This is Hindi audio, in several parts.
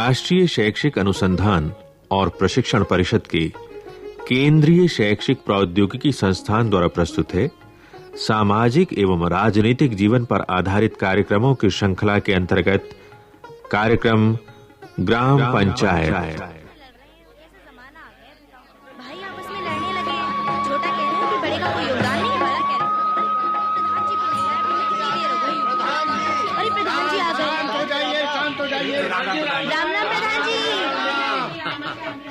राष्ट्रीय शैक्षिक अनुसंधान और प्रशिक्षण परिषद के केंद्रीय शैक्षिक प्रौद्योगिकी संस्थान द्वारा प्रस्तुत है सामाजिक एवं राजनीतिक जीवन पर आधारित कार्यक्रमों की श्रृंखला के अंतर्गत कार्यक्रम ग्राम पंचायत। भाई आपस में लड़ने लगे हैं। छोटा कह रहा है कि बड़े का कोई योगदान नहीं, बड़ा कह रहा है प्रधान जी कितनी देर हो गई। अरे प्रधान जी आ गए। शांत हो जाइए। राम राम प्रधान जी।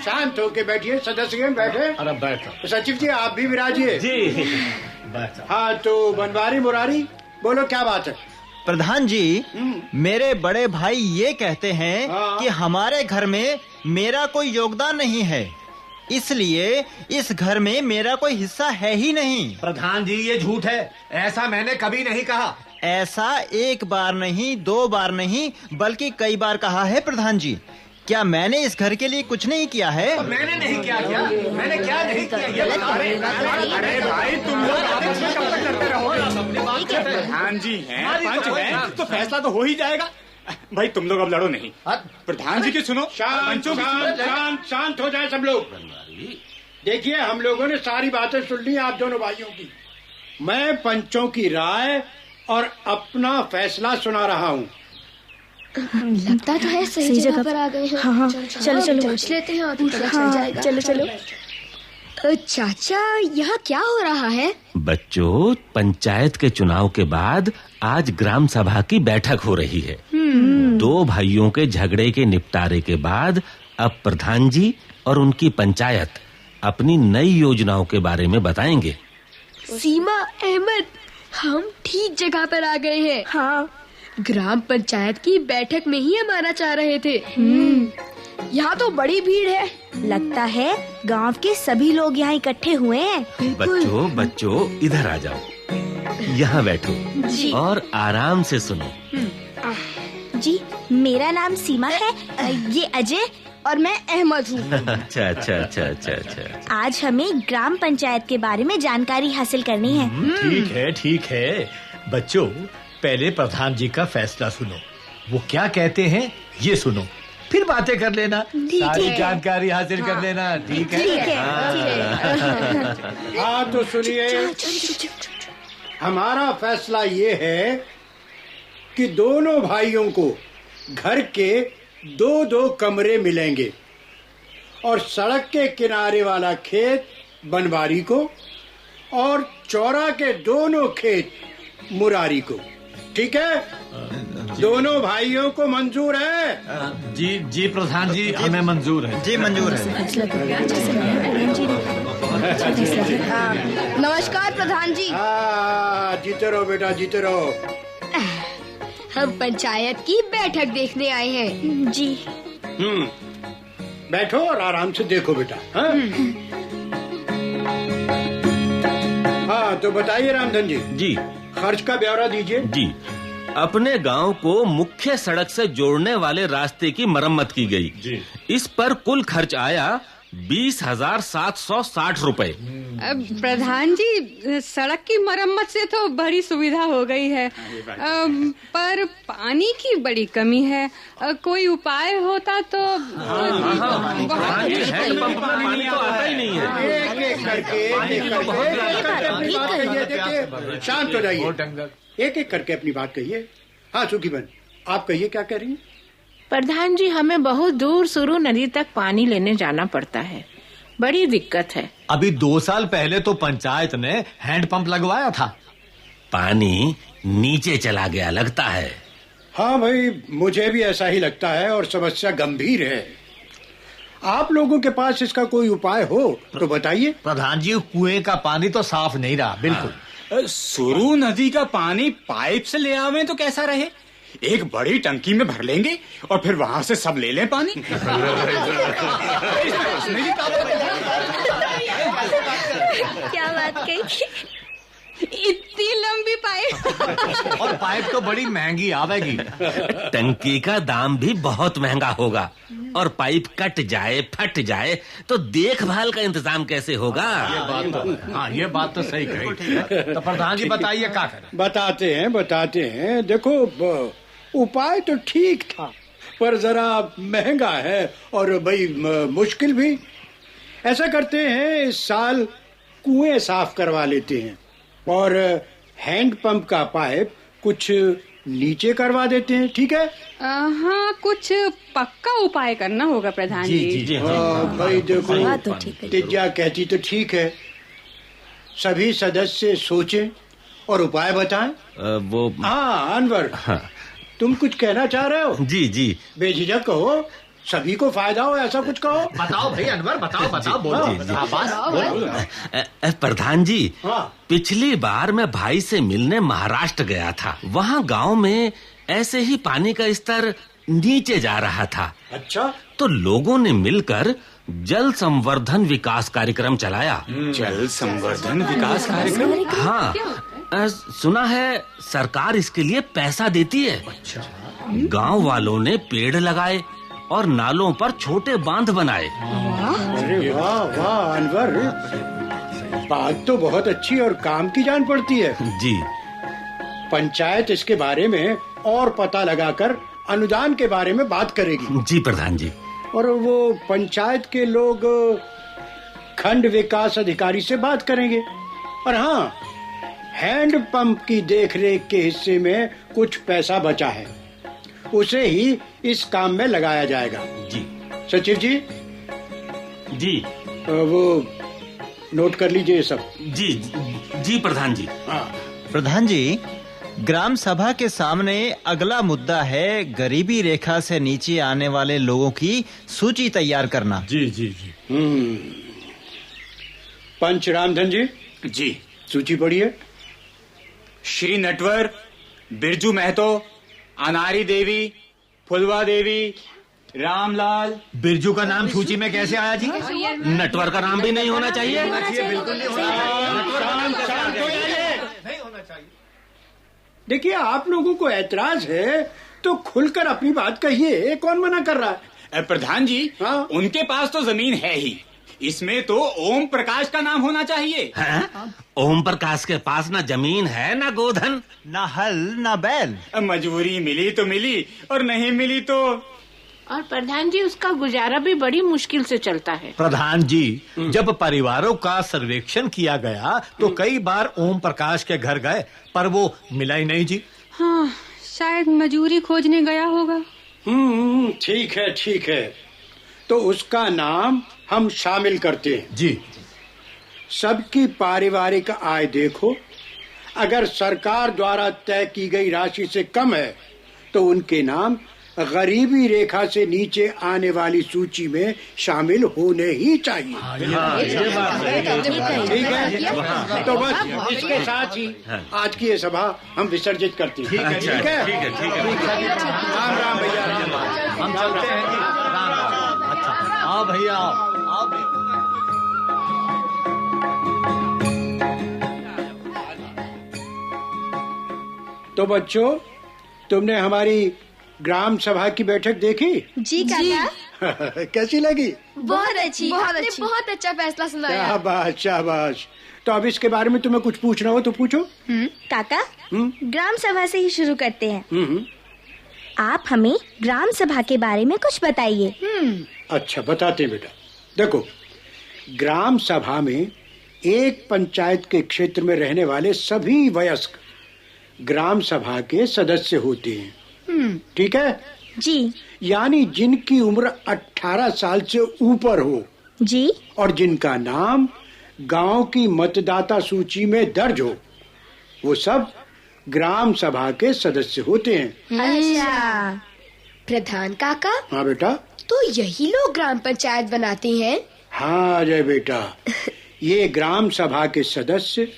शांत होके बैठिए, सदस्य बैठे। अरे बैठो। सचिव जी आप भी विराजिए जी। बैठो। हाँ तो बनवारी मुरारी बोलो, क्या बात है? प्रधान जी, मेरे बड़े भाई ये कहते हैं कि हमारे घर में मेरा कोई योगदान नहीं है, इसलिए इस घर में मेरा कोई हिस्सा है ही नहीं। प्रधान जी ये झूठ है, ऐसा मैंने कभी नहीं कहा। ऐसा एक बार नहीं, दो बार नहीं, बल्कि कई बार कहा है प्रधान जी। क्या मैंने इस घर के लिए कुछ नहीं किया है? मैंने नहीं किया क्या? मैंने क्या नहीं किया ये बता। अरे भाई तुम लोग आपस में कब तक करते रहोगे? प्रधान जी हैं, पंच हैं, तो फैसला तो हो ही जाएगा। भाई तुम लोग अब लड़ो नहीं, प्रधान जी की सुनो। शांत हो जाए सब लोग। देखिए हम लोगों ने सारी बातें सुन ली आप दोनों भाइयों की। मैं पंचों की राय और अपना फैसला सुना रहा हूँ। लगता तो है सही जगह पर आ गए हैं। हाँ, चलो पूछ लेते हैं और पता चल जाएगा। चलो। चाचा यहाँ क्या हो रहा है? बच्चों, पंचायत के चुनाव के बाद आज ग्राम सभा की बैठक हो रही है। दो भाइयों के झगड़े के निपटारे के बाद अब प्रधान जी और उनकी पंचायत अपनी नई योजनाओं के बारे में बताएंगे। सीमा अहमद, हम ठीक जगह पर आ गए हैं। हाँ, ग्राम पंचायत की बैठक में ही हम आना चाह रहे थे। यहाँ तो बड़ी भीड़ है। लगता है गांव के सभी लोग यहाँ इकट्ठे हुए हैं। बच्चों इधर आ जाओ, यहाँ बैठो और आराम से सुनो। जी, मेरा नाम सीमा है, ये अजय और मैं अहमद हूँ। अच्छा। आज हमें ग्राम पंचायत के बारे में जानकारी हासिल करनी है। ठीक है। बच्चों, पहले प्रधान जी का फैसला सुनो, वो क्या कहते हैं ये सुनो, फिर बातें कर लेना, सारी जानकारी हासिल कर लेना। ठीक है। हाँ तो सुनिए, हमारा फैसला ये है कि दोनों भाइयों को घर के 2-2 कमरे मिलेंगे और सड़क के किनारे वाला खेत बनवारी को और चौरा के दोनों खेत मुरारी को। ठीक है? दोनों भाइयों को मंजूर है? जी प्रधान जी, हमें मंजूर है। जी मंजूर है। नमस्कार प्रधान जी। जीते रहो बेटा, जीते रहो। हम पंचायत की बैठक देखने आए हैं। जी। बैठो और आराम से देखो बेटा। हाँ तो बताइए रामधन जी, खर्च का ब्यौरा दीजिए। जी, अपने गांव को मुख्य सड़क से जोड़ने वाले रास्ते की मरम्मत की गई जी। इस पर कुल खर्च आया 20,760 रुपए। प्रधान जी, सड़क की मरम्मत से तो बड़ी सुविधा हो गई है, पर पानी की बड़ी कमी है। कोई उपाय होता तो। हैंडपंप में पानी तो आता ही नहीं है। एक करके शांत हो जाइए, एक करके अपनी बात कहिए। हाँ सुखीबन, आप कहिए क्या कह रही हैं? प्रधान जी, हमें बहुत दूर सुरू नदी तक पानी लेने जाना पड़ता है, बड़ी दिक्कत है। अभी 2 साल पहले तो पंचायत ने हैंडपंप लगवाया था। पानी नीचे चला गया लगता है। हाँ भाई, मुझे भी ऐसा ही लगता है और समस्या गंभीर है। आप लोगों के पास इसका कोई उपाय हो तो बताइए। प्रधान जी, कुएं का पानी तो साफ नहीं रहा, बिल्कुल। सुरू नदी का पानी पाइप से ले आवे तो कैसा रहे? एक बड़ी टंकी में भर लेंगे और फिर वहाँ से सब ले लें पानी। क्या बात कही? इतनी लंबी पाइप। और पाइप तो बड़ी महंगी आवेगी। टंकी का दाम भी बहुत महंगा होगा और पाइप कट जाए, फट जाए तो देखभाल का इंतजाम कैसे होगा? ये बात तो सही कही। तो प्रधान जी बताइए क्या करें? बताते हैं। देखो उपाय तो ठीक था, पर जरा महंगा है और भाई मुश्किल भी। ऐसा करते हैं, इस साल कुएं साफ करवा लेते हैं और हैंडपंप का पाइप कुछ नीचे करवा देते हैं। ठीक है? हाँ, कुछ पक्का उपाय करना होगा प्रधान जी। जी। भाई देखो, तिज्जा कहती तो ठीक है, सभी सदस्य सोचें और उपाय बताएं। वो हाँ अनवर, हाँ। तुम कुछ कहना चाह रहे हो? जी जी, बेझिझक कहो, सभी को फायदा हो ऐसा कुछ कहो। बताओ भाई अनवर, बताओ बोलो। प्रधान जी, हाँ। पिछली बार मैं भाई से मिलने महाराष्ट्र गया था। वहाँ गांव में ऐसे ही पानी का स्तर नीचे जा रहा था। अच्छा, तो लोगों ने मिलकर जल संवर्धन विकास कार्यक्रम चलाया। जल संवर्धन विकास कार्यक्रम? हाँ, सुना है सरकार इसके लिए पैसा देती है। अच्छा। गांव वालों ने पेड़ लगाए और नालों पर छोटे बांध बनाए। अरे वाह वाह अनवर, बात तो बहुत अच्छी और काम की जान पड़ती है। जी। पंचायत इसके बारे में और पता लगाकर अनुदान के बारे में बात करेगी। जी प्रधान जी। और वो पंचायत के लोग खंड विकास अधिकारी से बात करेंगे। और हाँ, हैंड पंप की देखरेख के हिस्से में कुछ पैसा बचा है, उसे ही इस काम में लगाया जाएगा। जी। सचिव जी। जी। वो नोट कर लीजिए सब। जी जी प्रधान जी। हाँ। प्रधान जी, ग्राम सभा के सामने अगला मुद्दा है गरीबी रेखा से नीचे आने वाले लोगों की सूची तैयार करना। जी जी जी। पंच रामधन जी। जी। सूची पढ़िए। श्री नटवर, बिरजू महतो, अनारी देवी, फुलवा देवी, रामलाल। बिरजू का नाम सूची में कैसे आया जी? नटवर का नाम भी नहीं होना चाहिए? बिल्कुल नहीं होना चाहिए। देखिए, आप लोगों को ऐतराज है तो खुलकर अपनी बात कहिए, कौन मना कर रहा है? प्रधान जी, हाँ? उनके पास तो जमीन है ही, इसमें तो ओम प्रकाश का नाम होना चाहिए। ओम प्रकाश के पास ना जमीन है, ना गोधन, ना हल, ना बैल। मजबूरी मिली तो मिली और नहीं मिली तो। और प्रधान जी, उसका गुजारा भी बड़ी मुश्किल से चलता है। प्रधान जी, जब परिवारों का सर्वेक्षण किया गया तो कई बार ओम प्रकाश के घर गए, पर वो मिला ही नहीं जी। हाँ, शायद मजूरी खोजने गया होगा। ठीक है, तो उसका नाम हम शामिल करते हैं। जी। सबकी पारिवारिक आय देखो, अगर सरकार द्वारा तय की गई राशि से कम है तो उनके नाम गरीबी रेखा से नीचे आने वाली सूची में शामिल होने ही चाहिए। ठीक है, तो बस इसके साथ ही आज की ये सभा हम विसर्जित करते हैं। ठीक है। राम राम भैया, हम चलते हैं जी। राम राम। अच्छा, आओ भैया, आओ भैया। तो बच्चों, तुमने हमारी ग्राम सभा की बैठक देखी? जी काका। कैसी लगी? बहुत अच्छी। आपने बहुत अच्छा फैसला सुनाया। शाबाश। तो अब इसके बारे में तुम्हें कुछ पूछना हो तो पूछो। काका, ग्राम सभा से ही शुरू करते हैं। आप हमें ग्राम सभा के बारे में कुछ बताइए। अच्छा, बताते हैं बेटा। देखो, ग्राम सभा में एक पंचायत के क्षेत्र में रहने वाले सभी वयस्क ग्राम सभा के सदस्य होते हैं। ठीक है जी। यानी जिनकी उम्र 18 साल से ऊपर हो जी, और जिनका नाम गांव की मतदाता सूची में दर्ज हो, वो सब ग्राम सभा के सदस्य होते हैं। अच्छा। प्रधान काका। हाँ बेटा। तो यही लोग ग्राम पंचायत बनाते हैं? हाँ अजय बेटा, ये ग्राम सभा के सदस्य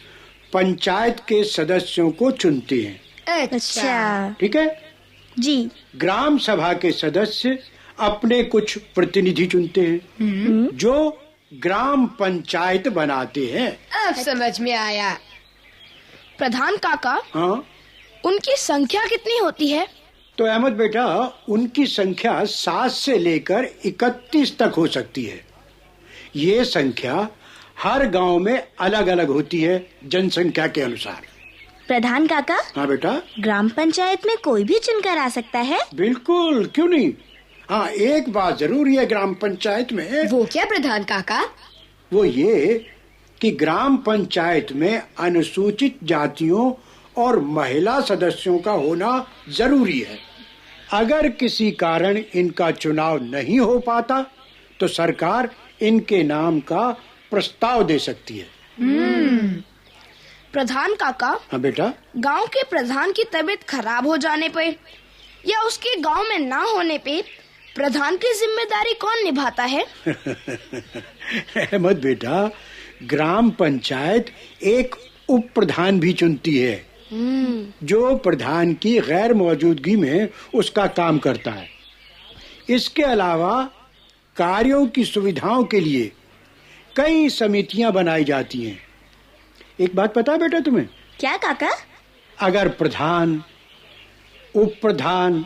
पंचायत के सदस्यों को चुनते हैं। अच्छा। ठीक है जी। ग्राम सभा के सदस्य अपने कुछ प्रतिनिधि चुनते हैं जो ग्राम पंचायत बनाते हैं। अब समझ में आया। प्रधान काका, हाँ, उनकी संख्या कितनी होती है? तो अहमद बेटा, उनकी संख्या 7 से लेकर 31 तक हो सकती है। ये संख्या हर गांव में अलग अलग होती है जनसंख्या के अनुसार। प्रधान काका। हाँ बेटा। ग्राम पंचायत में कोई भी चुनकर आ सकता है? बिल्कुल, क्यों नहीं। हाँ, एक बात जरूरी है ग्राम पंचायत में। वो क्या प्रधान काका? वो ये कि ग्राम पंचायत में अनुसूचित जातियों और महिला सदस्यों का होना जरूरी है। अगर किसी कारण इनका चुनाव नहीं हो पाता तो सरकार इनके नाम का प्रस्ताव दे सकती है। प्रधान काका। हाँ बेटा। गांव के प्रधान की तबीयत खराब हो जाने पर या उसके गांव में ना होने पे प्रधान की जिम्मेदारी कौन निभाता है? अहमद बेटा, ग्राम पंचायत एक उप प्रधान भी चुनती है जो प्रधान की गैर मौजूदगी में उसका काम करता है। इसके अलावा कार्यों की सुविधाओं के लिए कई समितियां बनाई जाती हैं। एक बात पता है बेटा तुम्हें? क्या काका? अगर प्रधान, उप प्रधान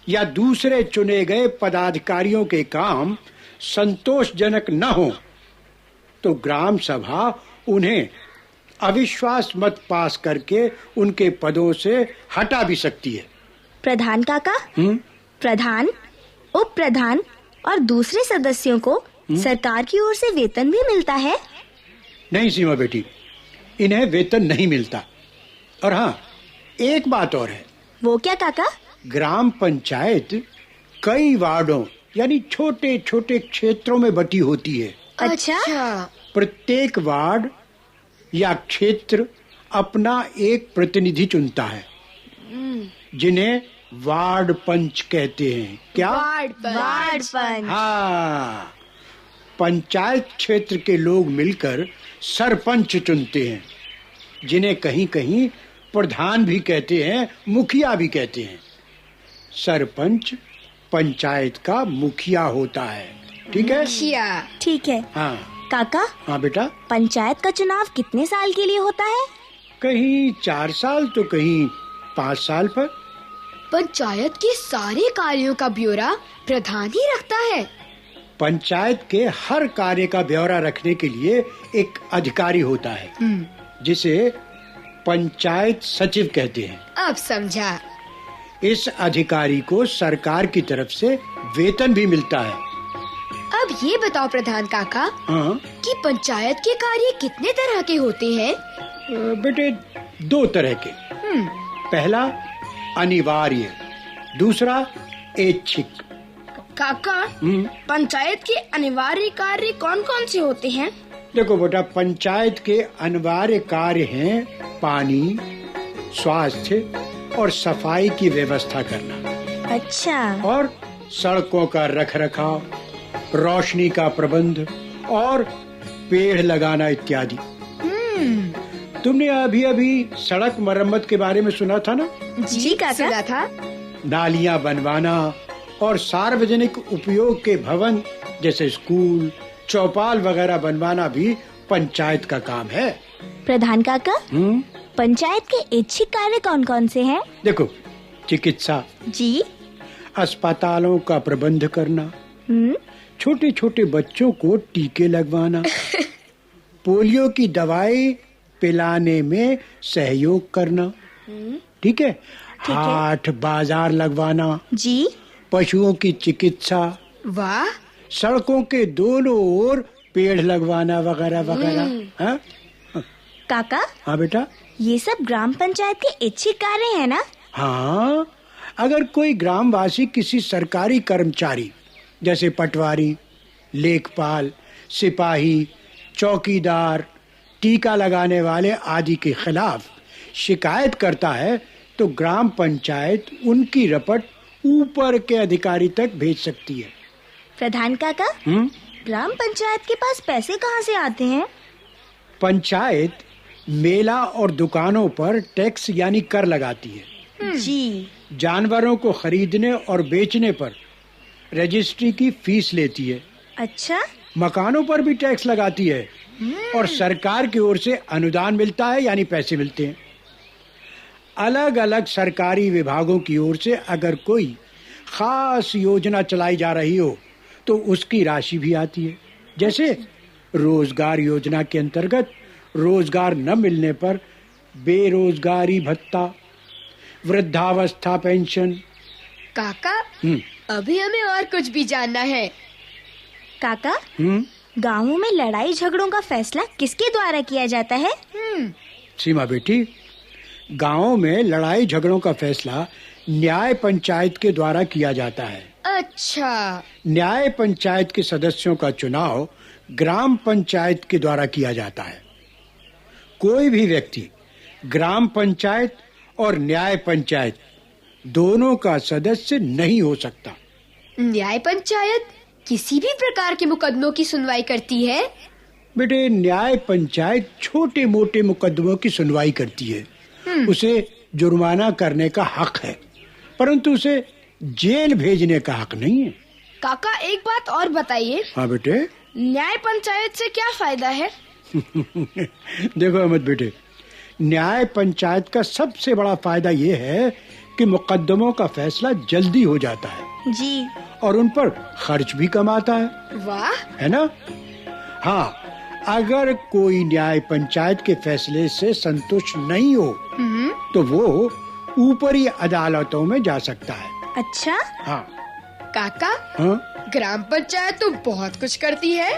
या दूसरे चुने गए पदाधिकारियों के काम संतोषजनक न हो तो ग्राम सभा उन्हें अविश्वास मत पास करके उनके पदों से हटा भी सकती है। प्रधान काका, प्रधान, उप प्रधान और दूसरे सदस्यों को सरकार की ओर से वेतन भी मिलता है? नहीं सीमा बेटी, इन्हें वेतन नहीं मिलता। और हाँ, एक बात और है। वो क्या काका? ग्राम पंचायत कई वार्डों यानी छोटे छोटे क्षेत्रों में बटी होती है। अच्छा। प्रत्येक वार्ड या क्षेत्र अपना एक प्रतिनिधि चुनता है जिन्हें वार्ड पंच कहते हैं। क्या? वार्ड पंच। हाँ, पंचायत क्षेत्र के लोग मिलकर सरपंच चुनते हैं जिन्हें कहीं कहीं प्रधान भी कहते हैं, मुखिया भी कहते हैं। सरपंच पंचायत का मुखिया होता है। ठीक है? ठीक है। हाँ काका। हाँ बेटा। पंचायत का चुनाव कितने साल के लिए होता है? कहीं 4 साल तो कहीं 5 साल पर। पंचायत के सारे कार्यों का ब्यौरा प्रधान ही रखता है। पंचायत के हर कार्य का ब्यौरा रखने के लिए एक अधिकारी होता है जिसे पंचायत सचिव कहते हैं। अब समझा। इस अधिकारी को सरकार की तरफ से वेतन भी मिलता है। अब ये बताओ प्रधान काका, कि पंचायत के कार्य कितने तरह के होते हैं? बेटे, 2 तरह के। पहला अनिवार्य, दूसरा ऐच्छिक। काका, पंचायत के अनिवार्य कार्य कौन कौन से होते हैं? देखो बेटा, पंचायत के अनिवार्य कार्य हैं पानी, स्वास्थ्य और सफाई की व्यवस्था करना। अच्छा। और सड़कों का रखरखाव, रोशनी का प्रबंध और पेड़ लगाना इत्यादि। तुमने अभी अभी सड़क मरम्मत के बारे में सुना था ना? जी काका। सुना था। नालियां बनवाना और सार्वजनिक उपयोग के भवन जैसे स्कूल, चौपाल वगैरह बनवाना भी पंचायत का काम है। प्रधान काका, पंचायत के ऐच्छिक कार्य कौन कौन से हैं? देखो, चिकित्सा जी, अस्पतालों का प्रबंध करना, छोटे छोटे बच्चों को टीके लगवाना, पोलियो की दवाई पिलाने में सहयोग करना, ठीक है? हाट बाजार लगवाना जी, पशुओं की चिकित्सा, वाह, सड़कों के दोनों ओर पेड़ लगवाना वगैरह वगैरह। हाँ काका। हाँ बेटा। ये सब ग्राम पंचायत के ऐच्छिक कार्य है ना? हाँ, अगर कोई ग्रामवासी किसी सरकारी कर्मचारी जैसे पटवारी, लेखपाल, सिपाही, चौकीदार, टीका लगाने वाले आदि के खिलाफ शिकायत करता है तो ग्राम पंचायत उनकी रपट ऊपर के अधिकारी तक भेज सकती है। प्रधान काका, ग्राम पंचायत के पास पैसे कहाँ से आते हैं? पंचायत मेला और दुकानों पर टैक्स यानी कर लगाती है। जी। जानवरों को खरीदने और बेचने पर रजिस्ट्री की फीस लेती है। अच्छा। मकानों पर भी टैक्स लगाती है और सरकार की ओर से अनुदान मिलता है यानी पैसे मिलते हैं। अलग अलग सरकारी विभागों की ओर से अगर कोई खास योजना चलाई जा रही हो तो उसकी राशि भी आती है। जैसे रोजगार योजना के अंतर्गत रोजगार न मिलने पर बेरोजगारी भत्ता, वृद्धावस्था पेंशन। काका, अभी हमें और कुछ भी जानना है। काका, गाँवों में लड़ाई झगड़ों का फैसला किसके द्वारा किया जाता है? सीमा बेटी, गाँव में लड़ाई झगड़ों का फैसला न्याय पंचायत के द्वारा किया जाता है। अच्छा। न्याय पंचायत के सदस्यों का चुनाव ग्राम पंचायत के द्वारा किया जाता है। कोई भी व्यक्ति ग्राम पंचायत और न्याय पंचायत दोनों का सदस्य नहीं हो सकता। न्याय पंचायत किसी भी प्रकार के मुकदमों की सुनवाई करती है? बेटे, न्याय पंचायत छोटे मोटे मुकदमों की सुनवाई करती है। उसे जुर्माना करने का हक है, परंतु उसे जेल भेजने का हक नहीं है। काका, एक बात और बताइए। हाँ बेटे। न्याय पंचायत से क्या फायदा है? देखो अहमद बेटे, न्याय पंचायत का सबसे बड़ा फायदा ये है कि मुकदमों का फैसला जल्दी हो जाता है जी, और उन पर खर्च भी कम आता है। वाह, है ना? हाँ, अगर कोई न्याय पंचायत के फैसले से संतुष्ट नहीं हो तो वो ऊपरी अदालतों में जा सकता है। अच्छा। हाँ काका, हाँ? ग्राम पंचायत तो बहुत कुछ करती है।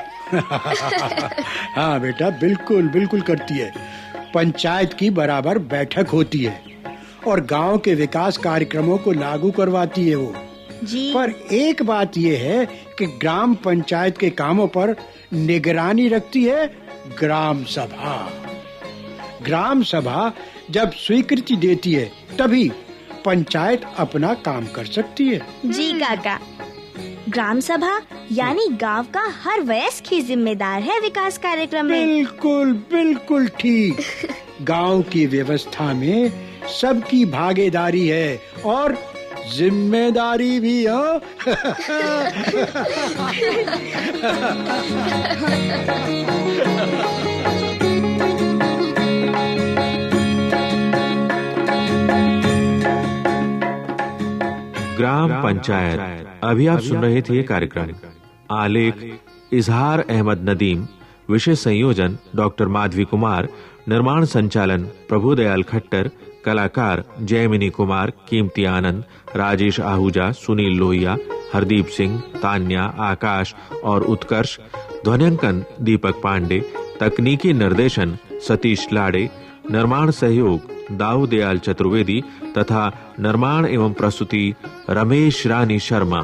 हाँ बेटा, बिल्कुल बिल्कुल करती है। पंचायत की बराबर बैठक होती है और गांव के विकास कार्यक्रमों को लागू करवाती है वो जी। पर एक बात ये है कि ग्राम पंचायत के कामों पर निगरानी रखती है ग्राम सभा। ग्राम सभा जब स्वीकृति देती है तभी पंचायत अपना काम कर सकती है। जी काका, ग्राम सभा यानी गांव का हर वयस्क ही जिम्मेदार है विकास कार्यक्रम में। बिल्कुल बिल्कुल ठीक। गांव की व्यवस्था में सबकी भागीदारी है और जिम्मेदारी भी हो। ग्राम पंचायत। अभी आप सुन रहे थे ये कार्यक्रम। आलेख इजहार अहमद नदीम, विषय संयोजन डॉक्टर माधवी कुमार, निर्माण संचालन प्रभुदयाल खट्टर, कलाकार जयमिनी कुमार, कीमती आनंद, राजेश आहूजा, सुनील लोहिया, हरदीप सिंह, तान्या, आकाश और उत्कर्ष, ध्वनियांकन दीपक पांडे, तकनीकी निर्देशन सतीश लाड़े, निर्माण सहयोग दाऊ दयाल चतुर्वेदी तथा निर्माण एवं प्रस्तुति रमेश रानी शर्मा।